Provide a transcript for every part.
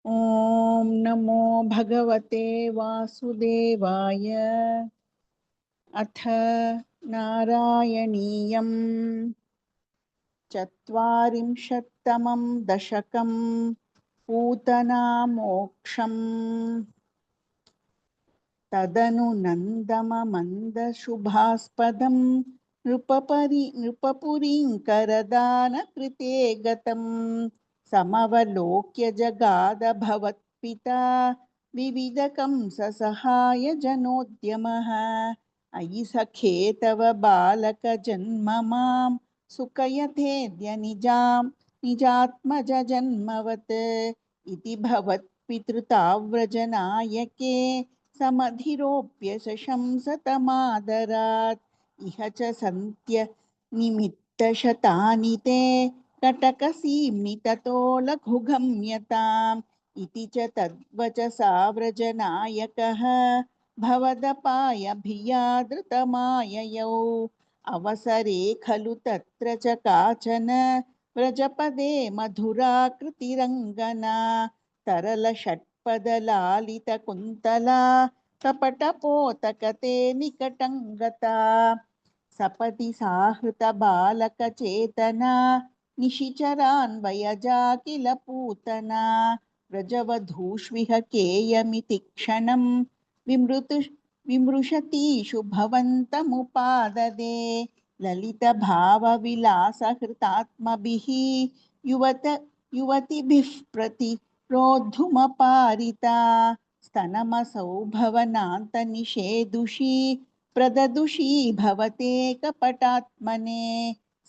ॐ नमो भगवते वासुदेवाय। अथ नारायणीयं चत्वारिंशत्तमं दशकं पूतनामोक्षम्। तदनु नन्दममन्दशुभास्पदं नृपपुरीङ्करदानकृते गतं समवलोक्य जगाद भवत्पिता विविधकं ससहाय जनोद्यमः। अयि सखे तव बालकजन्म मां सुखयथेद्य निजात्मज जन्मवत् इति भवत्पितृताव्रजनायके समधिरोप्य शशंसतमादरात्। इह च सन्त्य निमित्तशतानि ते कटकसीम्नि ततो लघुगम्यताम् इति च तद्वचसा व्रजनायकः भवदपायभियादृतमाययौ। अवसरे खलु तत्र च काचन व्रजपदे मधुराकृतिरङ्गना तरलषट्पदलालितकुन्तला कपटपोतकते निकटं गता। सपदि साहृतबालकचेतना निशिचरान्वयजा किल पूतना। व्रजवधूष्विह केयमिति क्षणं विमृशतीषु भवन्तमुपाददे। ललितभावविलासहृतात्मभिः युवत युवतिभिः प्रतिरोद्धुमपारिता। स्तनमसौ भवनान्तनिषेदुषी प्रददुषी भवते कपटात्मने।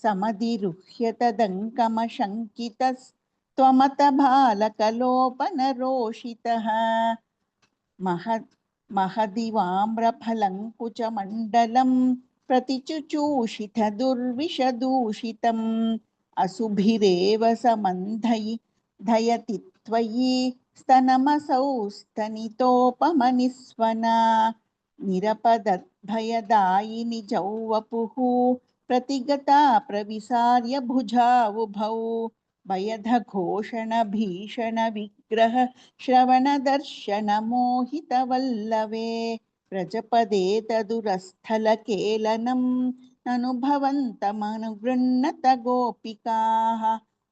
समधिरुह्य तदङ्कमशङ्कितस्त्वमत बालकलोपनरोषितः। महदिवाम्रफलङ्कुचमण्डलं प्रतिचुचूषिथ दुर्विषदूषितम् असुभिरेव समन्धयति त्वयि स्तनमसौ स्तनितोपमनिस्वना। निरपदद्भयदायिनि जौवपुः प्रतिगता प्रविसार्य भुजावुभौ। भयधघोषण भीषण विग्रह श्रवणदर्शन मोहितवल्लवे। व्रजपदे तदुरस्थलकेलनं ननुभवन्तमनुगृह्णत गोपिकाः।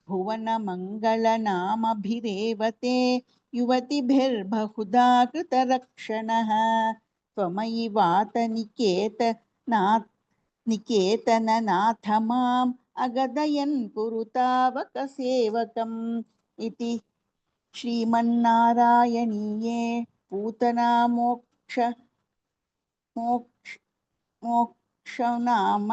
भुवनमङ्गलनामभिरेव ते युवतिभिर्बहुधा कृतरक्षणः। त्वमयि निकेतननाथ माम् अगदयन् कुरुतावकसेवकम् इति श्रीमन्नारायणीये पूतनामोक्ष मोक्ष मोक्षनाम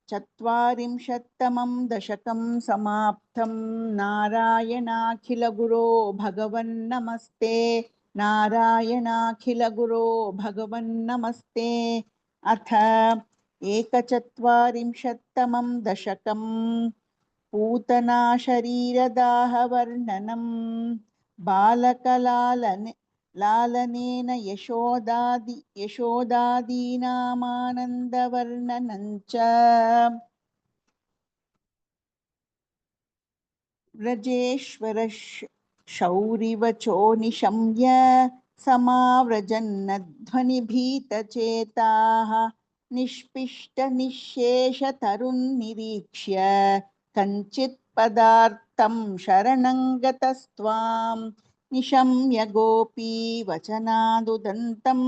चत्वारिंशत्तमं दशकं समाप्तं। नारायणाखिलगुरो भगवन्नमस्ते। नारायणाखिलगुरो भगवन्नमस्ते। अथ एकचत्वारिंशत्तमं दशकं पूतना शरीरदाहवर्णनं। लालनेन यशोदादीनामानन्दवर्णनं च। व्रजेश्वर शौरिवचो निशम्य समाव्रजन्नध्वनिभीतचेताः। निष्पिष्टनिःशेषतरुन्निरीक्ष्य कञ्चित् पदार्थं शरणं गतस्त्वां। निशम्य गोपी वचनादुदन्तं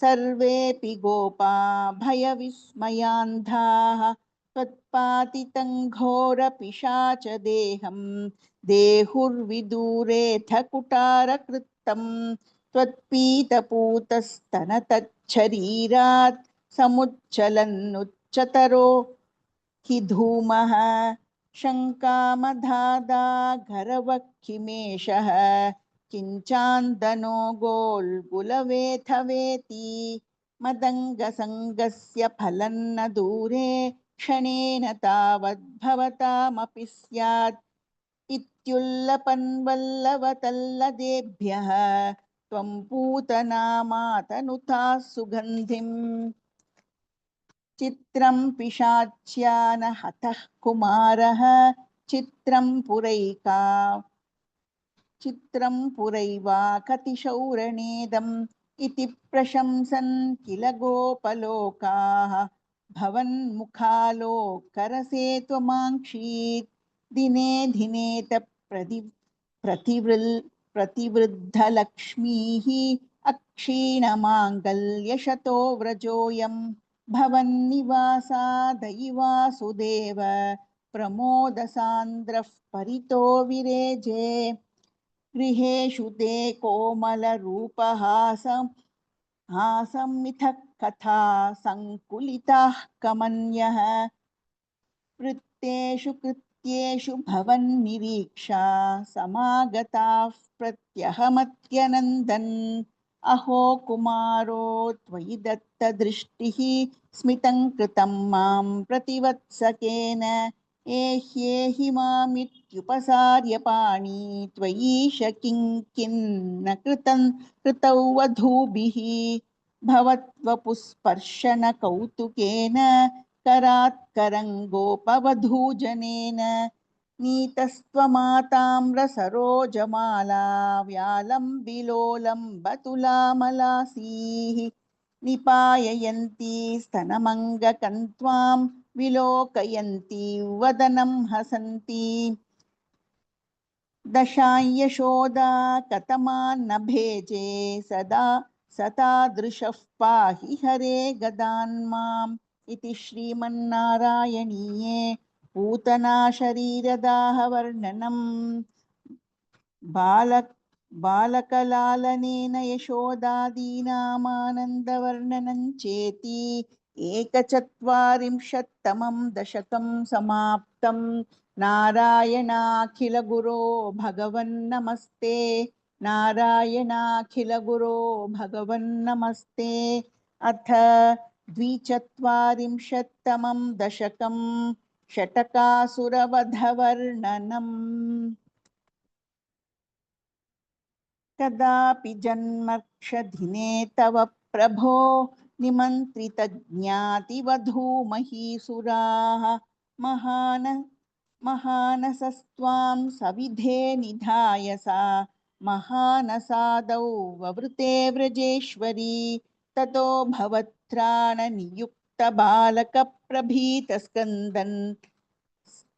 सर्वेऽपि गोपा भयविस्मयान्धाः। त्वत्पातितं घोरपिशाचदेहं देहुर्विदूरेऽथ कुटारकृत्तं। त्वत्पीतपूतस्तनतच्छरीरात् समुच्चलन्नुच्चतरो हि धूमः। शङ्कामधादाघरवह्निमेषः किञ्चान्दनो गोल्गुलवेथवेति। मदङ्गसङ्गस्य फलन्न दूरे क्षणेन तावद्भवतामपि स्यात्। इत्युल्लपन्वल्लवतल्लदेभ्यः त्वं पूतनामातनुता सुगन्धिम्। चित्रं पिशाच्यान हतः कुमारः चित्रं चित्रं पुरैवा कतिशौरणेदम् इति प्रशंसन् किल गोपलोकाः भवन्मुखालोकरसे दिने दिने प्रतिवृद्धलक्ष्मीः अक्षीणमाङ्गल्यशतो व्रजोऽयं भवन्निवासादयिवासुदेव प्रमोदसान्द्रः परितो विरेजे गृहेषु ते हासमिथः कथा सङ्कुलिताः कमन्यः वृत्तेषु कृत्येषु भवन्निरीक्षा समागताः प्रत्यहमत्यनन्दन् अहो कुमारो त्वयि दत्तदृष्टिः स्मितं कृतं मां प्रतिवत्सकेन एह्येहि मामित्युपसार्य पाणी त्वयीश किं कृतौ वधूभिः भवत्वपुस्पर्शनकौतुकेन करात्करङ्गोपवधूजनेन नीतस्त्वमाताम्रसरोजमाला व्यालं बतुलामलासीः निपाययन्ती स्तनमङ्गकन्त्वां विलोकयन्ती वदनं हसन्ती दशायशोदा कतमान्न भेजे सतादृशः पाहि हरे गदान्माम् इति श्रीमन्नारायणीये पूतना शरीरदाहवर्णनम् बालकलालनेन यशोदादीनामानन्दवर्णनं चेति एकचत्वारिंशत्तमं दशकं समाप्तम् नारायणाखिलगुरो भगवन्नमस्ते नारायणाखिलगुरो भगवन्नमस्ते अथ द्विचत्वारिंशत्तमं दशकं षटकासुरवधवर्णनम् कदापि जन्मक्षधिने तव प्रभो निमन्त्रितज्ञातिवधूमहीसुराः महानसस्त्वां सविधे निधाय सा महानसादौ ववृते व्रजेश्वरी ततो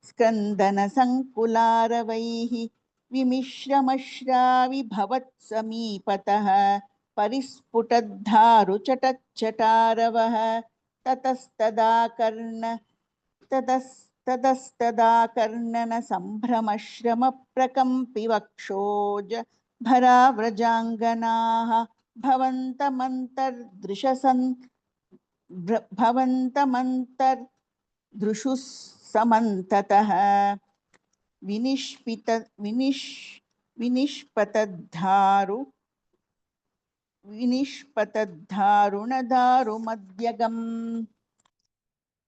स्कन्दनसङ्कुलारवैः विमिश्रमश्राविभवत्समीपतः परिस्फुटद्धारुचटच्चटारवः ततस्तदा कर्णनसम्भ्रमश्रमप्रकम्पिवक्षोज भराव्रजाङ्गनाः भवन्तमन्तर्दृशुः समन्ततः विनिष्पतद्धारुणदारुमध्यगम्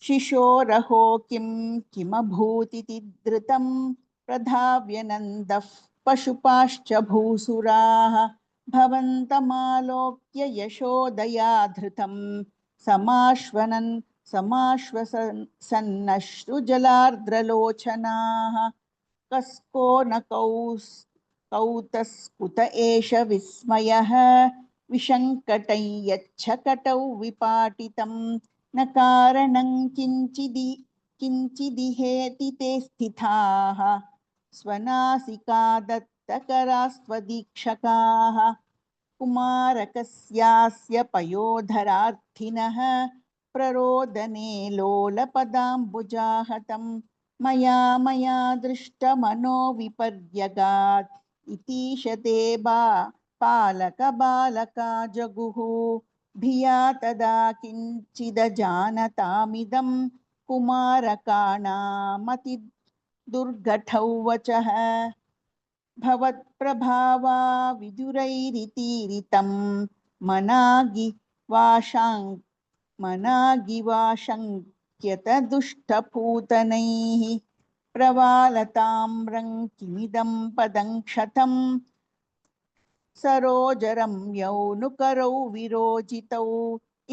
शिशोरहो किमभूतिति धृतं प्रधाव्यनन्दः पशुपाश्च भूसुराः भवन्तमालोक्य यशोदया धृतं समाश्वसन्नश्रुजलार्द्रलोचनाः कस्को न कौतस्कुत एष विस्मयः विशङ्कटै यच्छकटौ विपाटितं न कारणं किञ्चिदिहेति ते स्थिताः स्वनासिकादत्तकरास्त्वदीक्षकाः कुमारकस्यास्य पयोधरार्थिनः प्ररोदने लोलपदाम्बुजाहतं मया दृष्टमनो विपर्यगात् इतीशते पालकबालका जगुः धिया तदा किञ्चिदजानतामिदं कुमारकाणामति दुर्घटौ वचः भवत्प्रभावा विदुरैरितीरितं मनागिवाशङ्क्यत दुष्टपूतनैः प्रवालताम्रं किमिदं पदं क्षतं सरोजरम्यौ नुकरौ विरोजितौ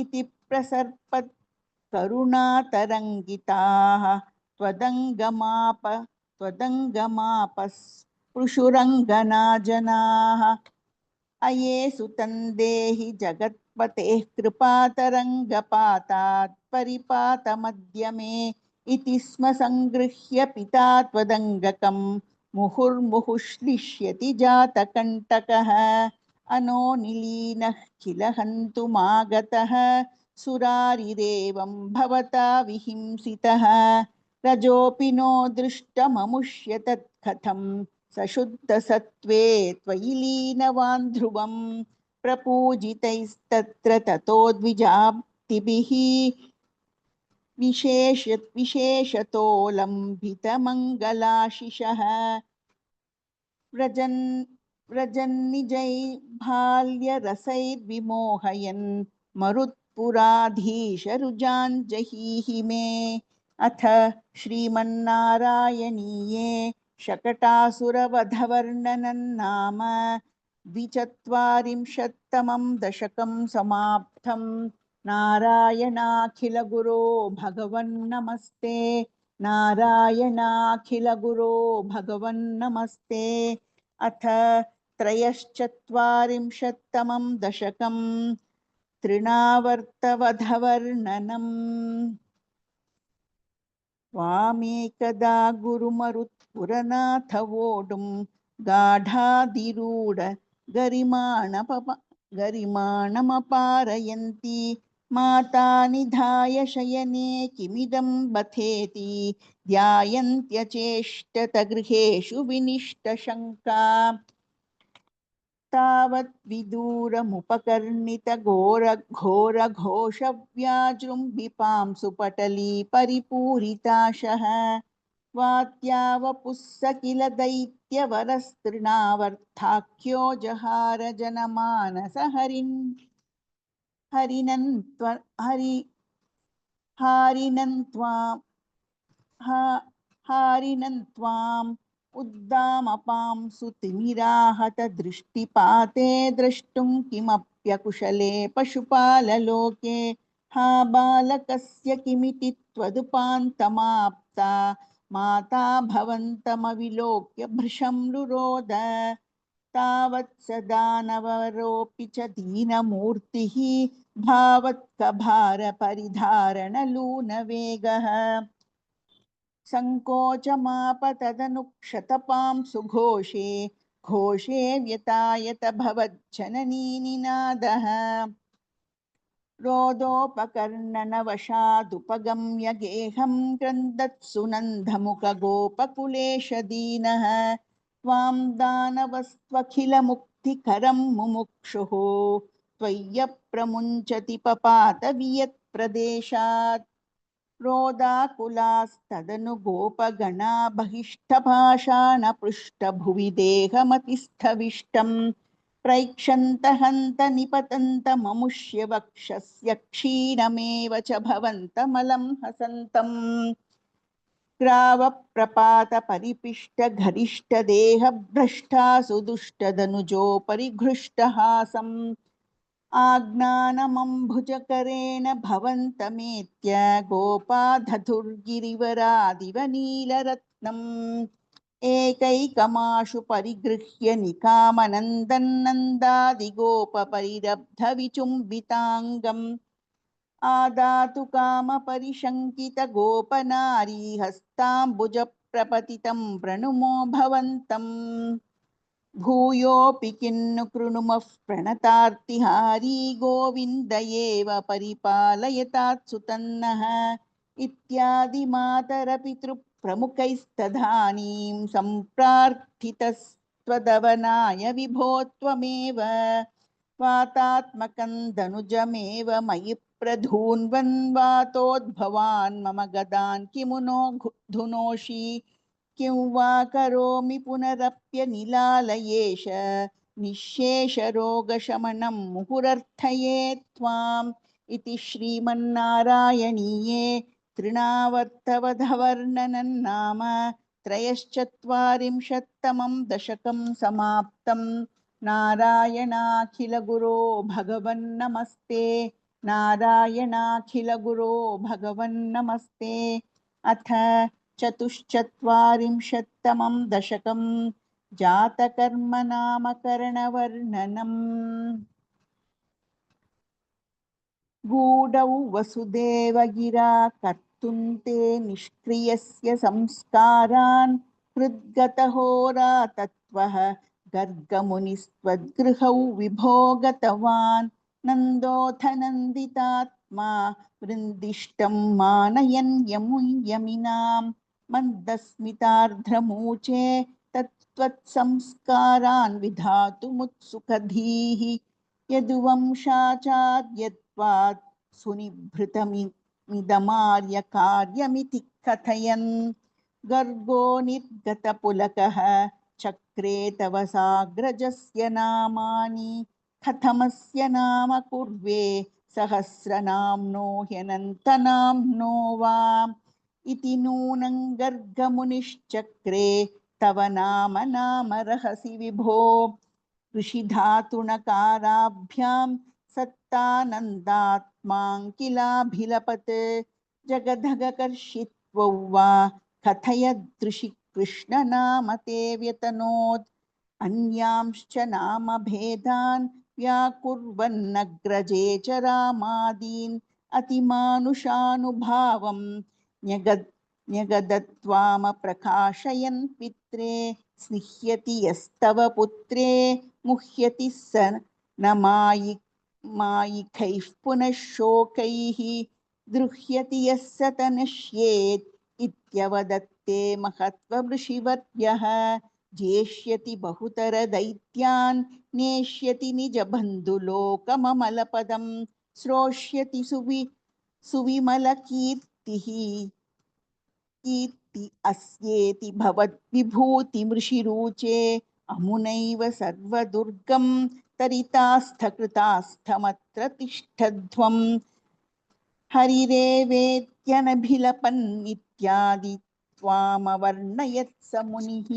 इति प्रसर्पत् करुणातरङ्गिताः त्वदङ्गमापस्फुरन्ती पृशुरङ्गना जनाः अयेषु तन्देहि जगत्पतेः कृपातरङ्गपातात् परिपातमद्य मे इति स्म सङ्गृह्य पिता त्वदङ्गकं मुहुर्मुहुश्लिष्यति जातकण्टकः अनो निलीनः किल हन्तुमागतः सुरारिरेवं भवता विहिंसितः रजोऽपि नो दृष्टममुष्य तत्कथम् सशुद्धसत्त्वे त्वयि लीनवान् ध्रुवं प्रपूजितैस्तत्र ततो द्विजाप्तिभिः विशेषतोऽलम्बितमङ्गलाशिषः व्रजन्निजै बाल्यरसैर्विमोहयन् मरुत्पुराधीशरुजाञ्जहीहि मे अथ श्रीमन्नारायणीये शकटासुरवधवर्णनं नाम द्विचत्वारिंशत्तमं दशकं समाप्तं नारायणाखिलगुरो भगवन्नमस्ते नारायणाखिलगुरो भगवन्नमस्ते अथ त्रयश्चत्वारिंशत्तमं दशकं तृणावर्तवधवर्णनम् वामेकदा गुरुमरुत्पुरनाथवोढुं गाढाधिरूढ गरिमाणमपारयन्ती माता निधाय शयने किमिदं बथेति ध्यायन्त्यचेष्टतगृहेषु विनिष्टशङ्का तावत् विदूरमुपकर्णितघोरघोषव्याजृम्बिपां सुपटली परिपूरिताशः वात्यावपुस्स किल दैत्यवरस्तृणावर्थाख्यो जहार जनमानस हारिणन् त्वाम् उद्दामपां सुतिमिराहत दृष्टिपाते द्रष्टुं किमप्यकुशले पशुपाललोके हा बालकस्य किमिति त्वदुपान्तमाप्ता माता भवन्तमविलोक्य भृशं रुरोद तावत् स दानवरोऽपि च दीनमूर्तिः भावत्कभारपरिधारणलूनवेगः सङ्कोचमाप तदनुक्षतपां सुघोषे घोषे व्यतायत भवज्जननी निनादः रोदोपकर्णनवशादुपगम्य गेहं क्रन्दत्सुनन्दमुखगोपकुलेश दीनः त्वां दानवस्त्वखिलमुक्तिकरं मुमुक्षुः त्वय्यप्रमुञ्चति पपात वियत्प्रदेशात् रोदाकुलास्तदनु गोपगणा बहिष्ठभाषाणपृष्ठभुवि देहमतिस्थविष्टम् प्रैक्षन्त हन्त निपतन्त ममुष्य वक्षस्य क्षीणमेव च भवन्तमलं हसन्तम् ग्रावप्रपात परिपिष्ट घरिष्ठ देह भ्रष्टासु दुष्टदनुजोपरि घृष्टहासम् आज्ञानमम्भुजकरेण भवन्तमेत्य गोपाधतुर्गिरिवरादिव नीलरत्नम् एकैकमाशु परिगृह्य निकामनन्दन्नन्दादिगोपपरिरब्धविचुम्बिताङ्गम् आदातु कामपरिशङ्कितगोपनारी हस्ताम्बुजप्रपतितं प्रणुमो भवन्तम् भूयोऽपि किन्नु कृणुमः प्रणतार्तिहारी गोविन्द एव परिपालयतात्सुतन्नः इत्यादि मातरपितृप्रमुखैस्तदानीं सम्प्रार्थितस्त्वदवनाय विभो त्वमेव वातात्मकं दनुजमेव मयि प्रधून्वन् वातोद्भवान् मम गदान् किमु नो धुनोषि किं वा करोमि पुनरप्यनिलालयेश निःशेषरोगशमनं मुहुरर्थये त्वाम् इति श्रीमन्नारायणीये तृणावर्तवधवर्णनं नाम त्रयश्चत्वारिंशत्तमं दशकं समाप्तं नारायणाखिलगुरो भगवन्नमस्ते नारायणाखिलगुरो भगवन्नमस्ते अथ चतुश्चत्वारिंशत्तमं दशकं जातकर्मनामकरणवर्णनम्। गूढौ वसुदेवगिरा कर्तुं ते निष्क्रियस्य संस्कारान् हृद्गतहोरातत्त्वः गर्गमुनिस्त्वद्गृहौ विभो गतवान्। नन्दोऽथ नन्दितात्मा वृन्दिष्टं मानयन् यमिनां मन्दस्मितार्धमूचे तत्त्वत्संस्कारान् विधातुमुत्सुकधीः। यदुवंशाचार्यत्वात् सुनिभृतमिदमार्यकार्यमिति कथयन् गर्गो निर्गतपुलकः चक्रे तव साग्रजस्य नामानि कथमस्य नाम कुर्वे सहस्रनाम्नो ह्यनन्तनाम्नो वा इति नूनं गर्गमुनिश्चक्रे तव नाम रहसि विभो ऋषिधातुणकाराभ्यां सत्तानन्दात्माङ्किलाभिलपत् जगदघकर्षित्वौ वा कथयदृषि कृष्णनाम ते व्यतनोत् अन्यांश्च नामभेदान् व्याकुर्वन्नग्रजे च रामादीन् अतिमानुषानुभावं न्यगदत्वामप्रकाशयन् पित्रे स्निह्यति यस्तव पुत्रे मुह्यति स न मायिकैः पुनः शोकैः द्रुह्यति यः स तनश्येत् इत्यवदत्ते महत्त्वऋषिवर्यः जेष्यति बहुतरदैत्यान् नेष्यति निजबन्धुलोकममलपदं श्रोष्यति सुविमलकीर्तिः कीर्ति अस्येति भवद्विभूतिमृषिरुचे अमुनैव सर्वदुर्गं तरितास्थकृतास्थमत्र तिष्ठध्वं हरिरेवेत्यनभिलपन्नित्यादि त्वामवर्णयत् स मुनिः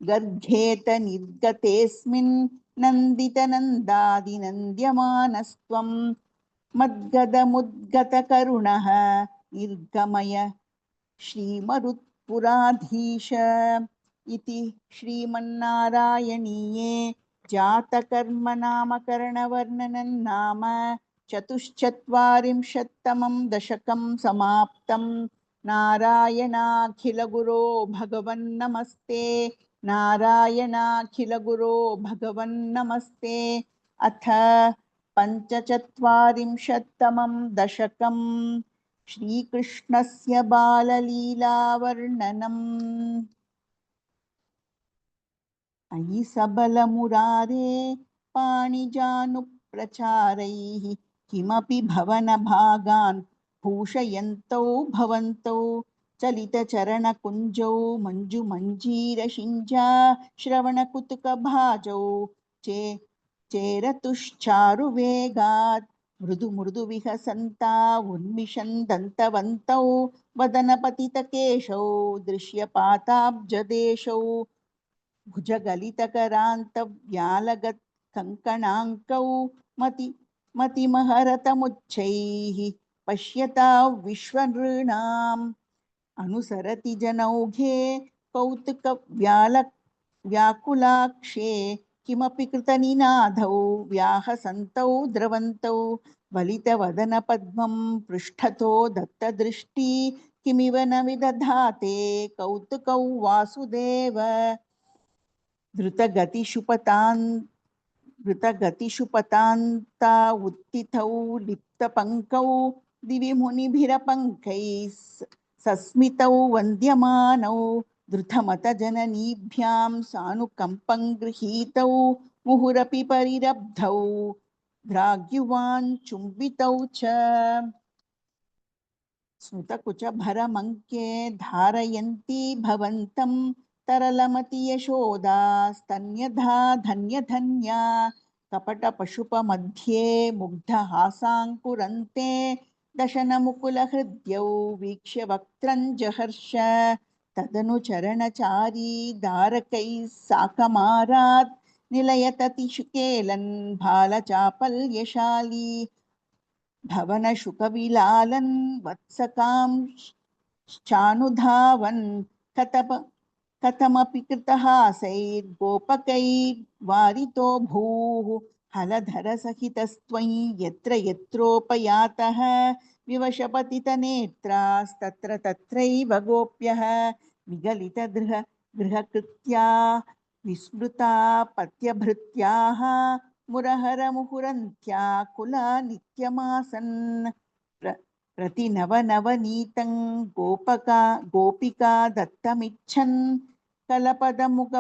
गर्घेत निर्गतेऽस्मिन् नन्दितनन्दादिनन्द्यमानस्त्वं मद्गदमुद्गतकरुणः निर्गमय श्रीमरुत्पुराधीश इति श्रीमन्नारायणीये जातकर्मनामकरणवर्णनं नाम चतुश्चत्वारिंशत्तमं दशकं समाप्तं। नारायणाखिलगुरो भगवन्नमस्ते। नारायणाखिलगुरो भगवन्नमस्ते। अथ पञ्चचत्वारिंशत्तमं दशकम् श्रीकृष्णस्य बाललीलावर्णनम्। अयि सबलमुरारे पाणिजानुप्रचारैः किमपि भवनभागान् भूषयन्तौ भवन्तौ चलितचरणकुञ्जौ मञ्जुमञ्जीरशिञ्जा श्रवणकुतुकभाजौ चेरतुश्चारुवेगात् मृदु मृदु विहसन्ता उन्मिषन्दन्तवन्तौ वदनपतितकेशौ दृश्यपाताब्जदेशौ भुजगलितकरान्तव्यालगत् कङ्कणाङ्कौ मतिमहरतमुच्चैः पश्यता विश्वनृणाम् अनुसरति जनौघे व्याकुलाक्षे किमपि कृतनिनादौ व्याहसन्तौ द्रवन्तौ वलितवदनपद्मं पृष्ठतो दत्तदृष्टि किमिव न विदधाते कौतुकौ वासुदेव द्रुतगतिषु पतान्ता उत्थितौ लिप्तपङ्कौ दिवि मुनिभिरपङ्कैः सस्मितौ वन्द्यमानौ धृतमतजननीभ्यां सानुकम्पं गृहीतौ मुहुरपि परिरब्धौ द्राग्युवान् चुम्बितौ च स्नुतकुचभरमङ्के धारयन्ती भवन्तं तरलमति यशोदा स्तन्यधा धन्यधन्या कपटपशुपमध्ये मुग्धहासाङ्कुरन्ते दशनमुकुलहृद्यौ वीक्ष्य वक्त्रं जहर्ष तदनुचरणचारी दारकैः साकमारात् निलयततिशुकेलन् भालचापल्यशाली भवनशुकविलालन् वत्सकांश्चानुधावन् कथमपि कृतहासैर्गोपकैर्वारितो भूः हलधरसहितस्त्वयि यत्र यत्रोपयातः विवशपतितनेत्रास्तत्र तत्रैव गोप्यः गृहकृत्या विस्मृता पत्यभृत्याः मुरहरमुहुरन्त्या कुला नित्यमासन् प्रतिनवनवनीतं गोपिका दत्तमिच्छन् कलपदमुग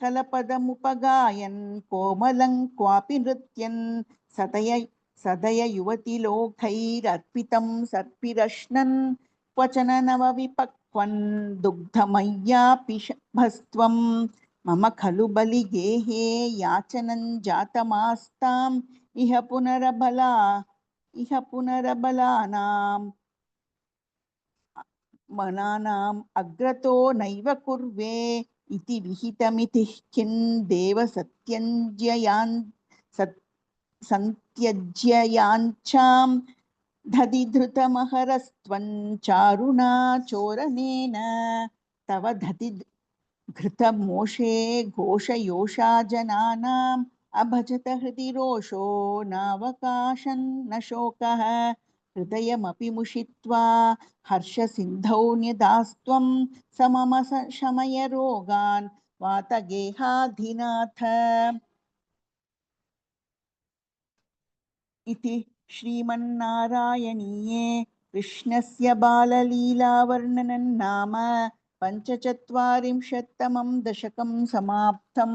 कलपदमुपगायन् कोमलं क्वापि नृत्यन् सदय सदय युवतिलोकैरर्पितं सर्पिरश्नन् क्वचन नवविपक्वन् दुग्धमय्यापि भस्त्वं मम खलु बलिगेहे याचनं जातमास्ताम् इह पुनरबलानां मनानाम् अग्रतो नैव कुर्वे इति विहितमिति किं देव सन्त्यज्य याञ्छां दधिधृतमहरस्त्वं चारुणा चोरनेन तव घृतमोषे घोषयोषा जनानाम् अभजत हृदि रोषो नावकाशं न शोकः हृदयमपि मुषित्वा हर्षसिन्धौ न्यदास्त्वं समम शमय रोगान् वातगेहाधिनाथ इति श्रीमन्नारायणीये कृष्णस्य बाललीलावर्णनं नाम पञ्चचत्वारिंशत्तमं दशकं समाप्तं।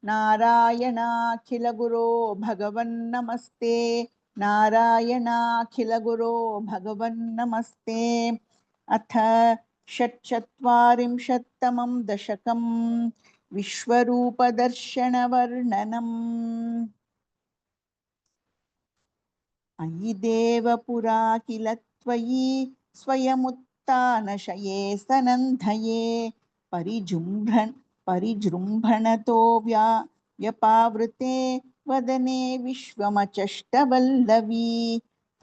नारायणाखिलगुरो भगवन्नमस्ते। नारायणाखिलगुरो भगवन्नमस्ते। अथ षट्चत्वारिंशत्तमं दशकं विश्वरूपदर्शनवर्णनम्। अयि देवपुरा किल त्वयि स्वयमुत्थानशये सनन्धये परिजृम्भणतो व्यपावृते वदने विश्वमचष्टवल्लवी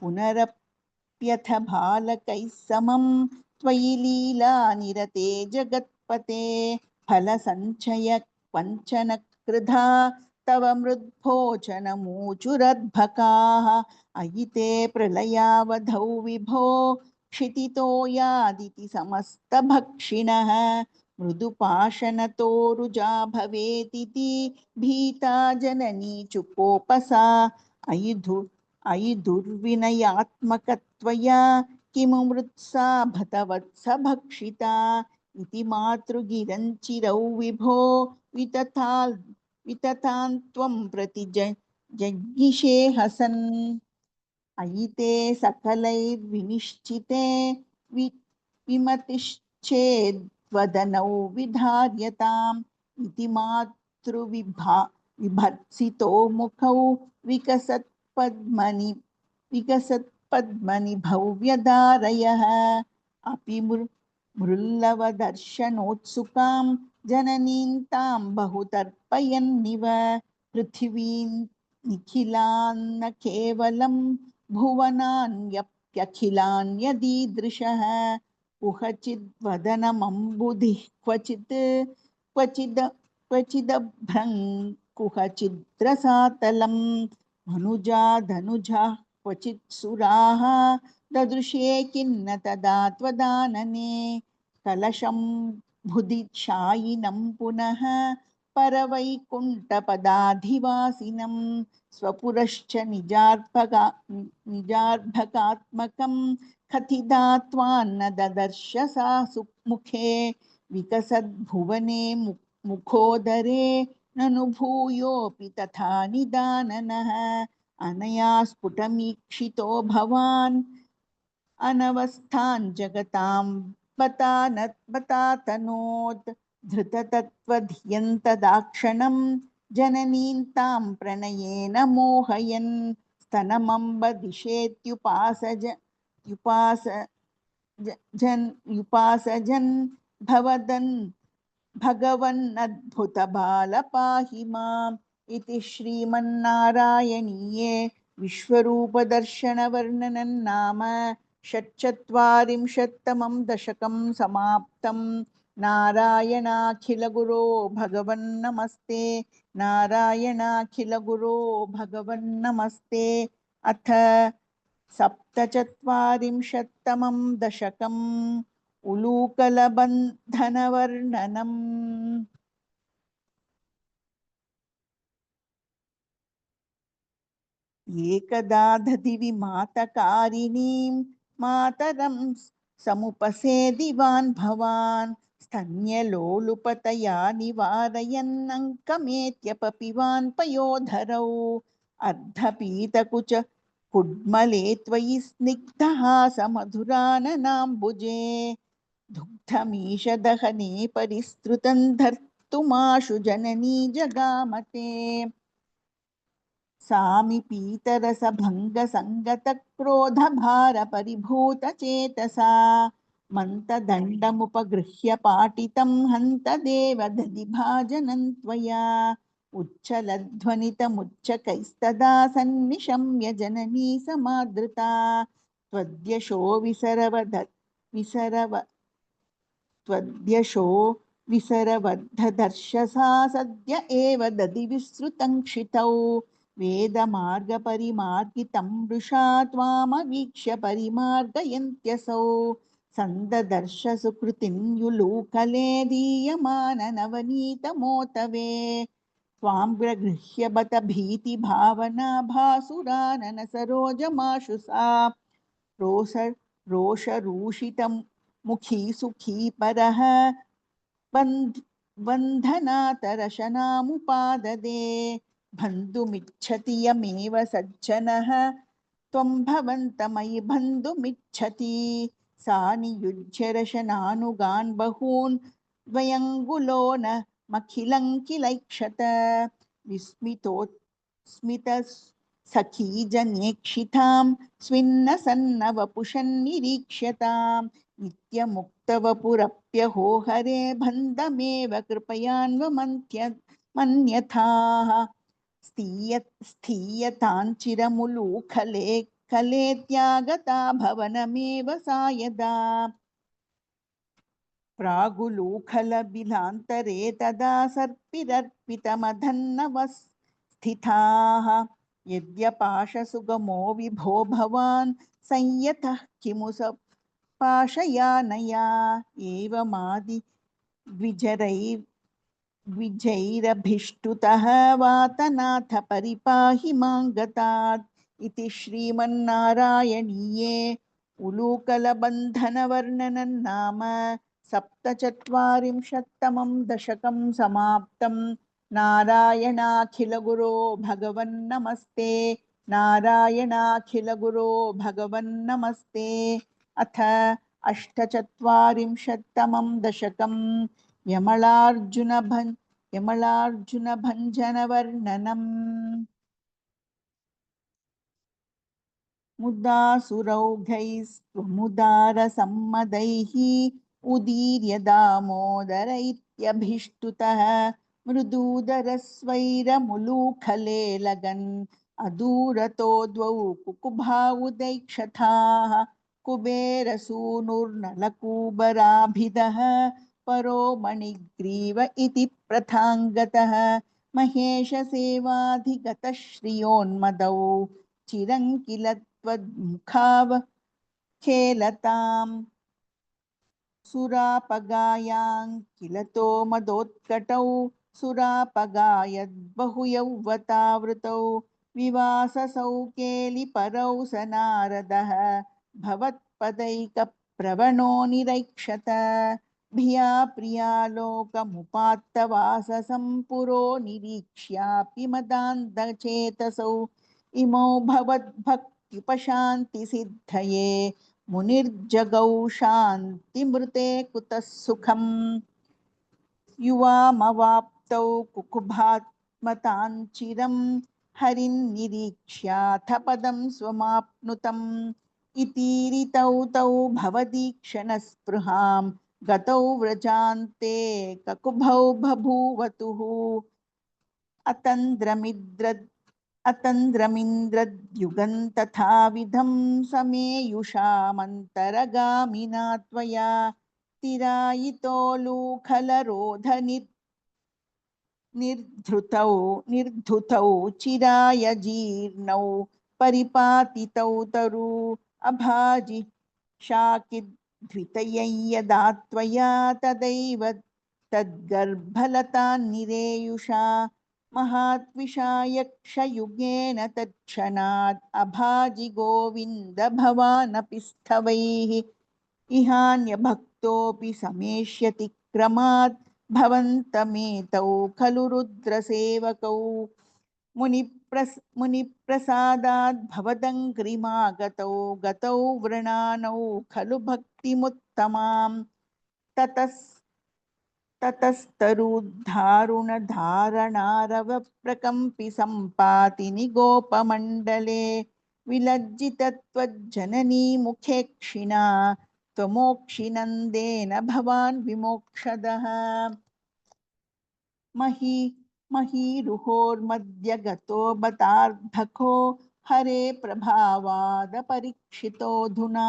पुनरप्यथ बालकैः समं त्वयि लीला निरते जगत्पते फलसञ्चय वञ्चनकृधा तव मृद्भोजनमूचुरद्भकाः अयि ते प्रलयावधौ विभो क्षितितो यादिति समस्तभक्षिणः मृदुपाशनतोरुजा भवेतिति भीता जननी चुकोपसा अयि दुर्विनयात्मकत्वया किमु मृत्सा भतवत्स भक्षिता इति मातृगिरञ्चिरौ विभो विततां त्वं प्रति जज्ञिषे हसन् अयि ते सकलैर्विनिश्चिते विमतिश्चेद्वदनौ विधार्यताम् इति विभत्सितो मुखौ विकसत्पद्मनि भव्यधारयः अपि मृल्लवदर्शनोत्सुकां जननीं तां बहुतर्पयन्निव पृथिवीं निखिलान्न केवलं भुवनान्यप्यखिलान्यदीदृशः कुहचिद्वदनमम्बुधिः क्वचिदभ्रं कुहचिद्रसातलं मनुजा धनुजा क्वचित् सुराः ददृशे किन्न तदा त्वदानने कलशं बुधिशायिनं पुनः परवैकुण्ठपदाधिवासिनं स्वपुरश्च निजार्भकात्मकं कथिता त्वान्न ददर्श सा मुखे विकसद्भुवने मुखोदरे ननु भूयोऽपि तथा निदाननः अनया स्फुटमीक्षितो भवान् अनवस्थान् जगतां बतातनोत् धृततत्त्वधियन्तदाक्षणं जननीं तां प्रणयेन मोहयन् स्तनमम्ब दिशेत्युपासजन् भगवन्नद्भुतबाल पाहि माम् इति श्रीमन्नारायणीये विश्वरूपदर्शनवर्णनं नाम षट्चत्वारिंशत्तमं दशकं समाप्तं। नारायणाखिलगुरो भगवन्नमस्ते नारायणाखिलगुरो भगवन्नमस्ते। अथ सप्तचत्वारिंशत्तमं दशकम् उलूकलबन्धनवर्णनम्। एकदा दधिविमातकारिणीं मातरं समुपसेदिवान् भवान् स्तन्यलोलुपतया निवारयन्नङ्कमेत्यपपिवान् पयोधरौ अर्धपीतकुच कुड्मले त्वयि स्निग्धहासमधुराननाम्बुजे दुग्धमीशदहने परिस्तृतं धर्तुमाशु जननी जगामते सामि पीतरसभङ्गसङ्गतक्रोधभारपरिभूतचेतसा मन्तदण्डमुपगृह्य पाटितं हन्त देवदधिभाजनं त्वया उच्चलध्वनितमुच्चकैस्तदा सन्निशम्य जननी समादृता त्वद्यशो त्वद्यशो विसरवद्धदर्शसा सद्य एव दधिविसृतं क्षितौ वेदमार्गपरिमार्गितं मृषा त्वामवीक्ष्य परिमार्गयन्त्यसौ सन्ददर्श सुकृतिं युलूकले दीयमाननवनीतमोतवे त्वां प्रगृह्य बत भीतिभावना भासुरानन सरोजमाशु सा रोषरूषितं मुखी सुखी परः बन्धनातरशनामुपाददे बन्धुमिच्छति यमेव सज्जनः त्वं भवन्तमयि बन्धुमिच्छति सा नियुज्य रशनानुगान् बहून् द्वयङ्गुलो न मखिलं किलैक्षत विस्मितोत्स्मित सखी जनेक्षितां स्विन्नसन्नवपुषन्निरीक्ष्यताम् नित्यमुक्तवपुरप्यहो हरे बन्धमेव कृपयान्वमन्यथाः स्थीयताञ्चिरमुलूखले कले त्यागता भवनमेव सा यदा प्रागुलूखलबिलान्तरे तदा सर्पिरर्पितमधन्नवस्थिताः यद्यपाशसुगमो विभो भवान् संयतः किमु स पाशयानया एवमादि द्विजैरभिष्टुतः वातनाथ परिपाहि मां गतात् इति श्रीमन्नारायणीये उलूकलबन्धनवर्णनं नाम सप्तचत्वारिंशत्तमं दशकं समाप्तं। नारायणाखिलगुरो भगवन्नमस्ते नारायणाखिलगुरो भगवन्नमस्ते। अथ अष्टचत्वारिंशत्तमं दशकं यमलार्जुनभञ्जनवर्णनम्। मुदासुरौघैस्त्वमुदारसम्मदैः उदीर्य दामोदर इत्यभिष्टुतः मृदूदरस्वैरमुलूखले लगन् अदूरतो द्वौ कुकुभावुदैक्षथाः कुबेरसूनुर्नलकूबराभिदः परो मणिग्रीव इति प्रथाङ्गतः महेशसेवाधिगतः श्रियोन्मदौ चिरं किल त्वद्मुखावखेलताम् सुरापगायां किलतो मदोत्कटौ सुरापगायद्बहुयौवतावृतौ विवाससौ केलिपरौ स नारदः भवत्पदैकप्रवणो निरैक्षत भिया प्रियालोकमुपात्तवाससं पुरो निरीक्ष्यापि मदान्धचेतसौ इमौ भवद्भक्त्युपशान्तिसिद्धये मुनिर्जगौ शान्तिमृते कुतः सुखम् युवामवाप्तौ कुकुभात्मताञ्चिरं हरिन्निरीक्ष्याथ पदं स्वमाप्नुतम् इतीरितौ तौ भवदीक्षणस्पृहां गतौ व्रजान्ते ककुभौ बभूवतुः अतन्द्रमिन्द्रद्युगं तथाविधं समेयुषामन्तरगामिना त्वया निर्धुतौ चिराय जीर्णौ परिपातितौ तरु अभाजि शाकिद्वितयै यदा त्वया तदैव तद्गर्भलतान्निरेयुषा महात्विषायक्षयुगेन तत्क्षणात् अभाजि गोविन्द भवानपि स्थवैः इहान्यभक्तोऽपि समेष्यति क्रमात् भवन्तमेतौ खलु रुद्रसेवकौ मुनिप्रसादात् भवदङ्घ्रिमागतौ गतौ वृणानौ खलु भक्तिमुत्तमां ततस्तरुद्धारुणधारणारवप्रकम्पि सम्पातिनि गोपमण्डले विलज्जितत्वज्जननी मुखे क्षिणा त्वमोक्षिनन्देन भवान् विमोक्षदः महीरुहोर्मध्यगतो बतार्धको हरे प्रभावादपरीक्षितोऽधुना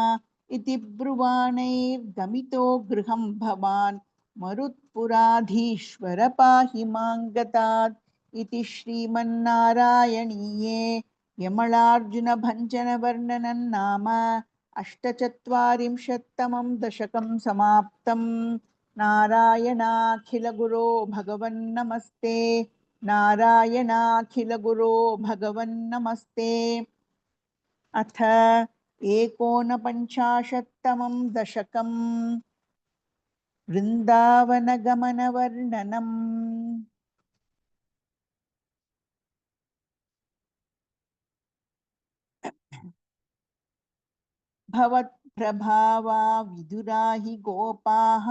इति ब्रुवाणैर्गमितो गृहं भवान् मरुत्पुराधीश्वर पाहि मां गतात् इति श्रीमन्नारायणीये यमलार्जुनभञ्जनवर्णनं नाम अष्टचत्वारिंशत्तमं दशकं समाप्तम्। नारायणाखिलगुरो भगवन्नमस्ते। नारायणाखिलगुरो भगवन्नमस्ते। अथ एकोनपञ्चाशत्तमं दशकम् वृन्दावनगमनवर्णनम्। भवत्प्रभावा विदुरा हि गोपाः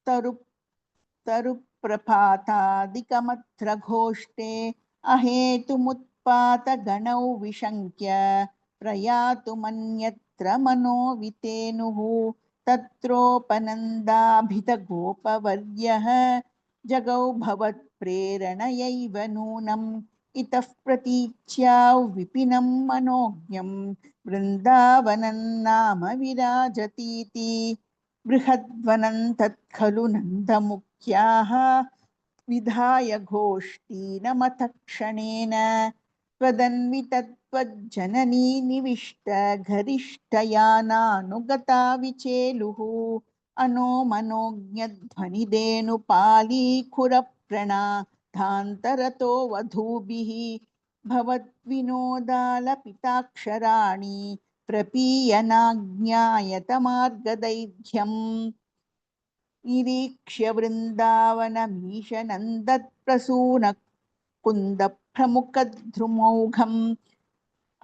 तरुप्रपातादिकमत्र घोष्टे अहेतुमुत्पातगणौ विशङ्क्य प्रयातुमन्यत्र मनो वितेनुः तत्रोपनन्दाभितगोपवर्यः जगौ भवत्प्रेरणयैव नूनम् इतः प्रतीच्या विपिनं मनोज्ञं वृन्दावनं नाम विराजतीति बृहद्वनं तत्खलु नन्दमुख्याः विधाय गोष्ठीनमथ क्षणेन त्वदन्वितत्वज्जननी निविष्ट घरिष्ठयानानुगता विचेलुः अनो मनोज्ञध्वनिदेनुपालीखुरप्रणाधान्तरतो वधूभिः भवद्विनोदालपिताक्षराणि प्रपीयनाज्ञायतमार्गदैर्घ्यम् निरीक्ष्य वृन्दावनमीशनन्दत्प्रसूनकुन्दप्रमुखद्रुमौघम्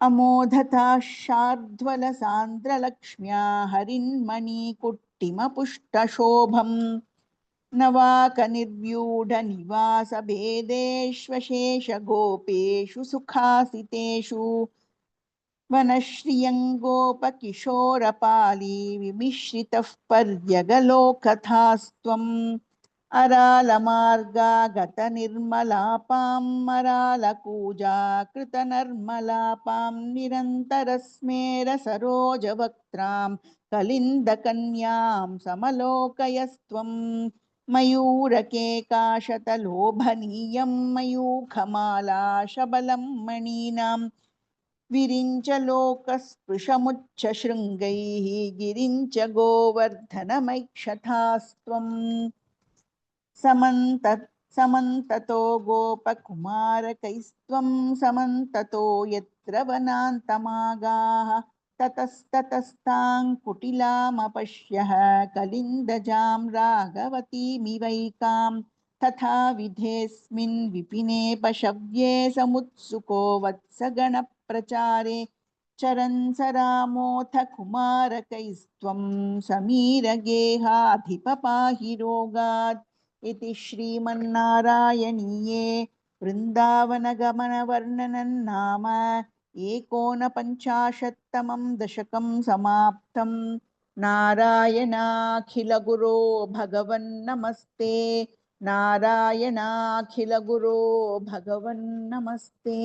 अमोधताशार्ध्वलसान्द्रलक्ष्म्या हरिन्मणिकुट्टिमपुष्टशोभम् नवाकनिर्व्यूढनिवासभेदेष्वशेषगोपेषु सुखासितेषु वनश्रियङ्गोपकिशोरपाली विमिश्रितः पर्यगलोकथास्त्वम् अरालमार्गागतनिर्मलापां मरालकूजाकृतनर्मलापां निरन्तरस्मेरसरोजवक्त्रां कलिन्दकन्यां समलोकयस्त्वं मयूरकेकाशतलोभनीयं मयूखमाला शबलं मणीनां विरिञ्च लोकस्पृशमुच्चशृङ्गैः गिरिञ्च गोवर्धनमैक्षथास्त्वम् समन्ततो गोपकुमारकैस्त्वं समन्ततो यत्र वनान्तमागाः ततस्ततस्तां कुटिलामपश्यः कलिन्दजां राघवतीमिवैकां तथा विधेऽस्मिन् विपिने पशव्ये समुत्सुको वत्सगणप्रचारे चरन् स रामोऽथ कुमारकैस्त्वं समीरगेहाधिपपाहि रोगात् इति श्रीमन्नारायणीये वृन्दावनगमनवर्णनं नाम एकोनपञ्चाशत्तमं दशकं समाप्तम्। नारायणाखिलगुरो भगवन्नमस्ते। नारायणाखिलगुरो भगवन्नमस्ते।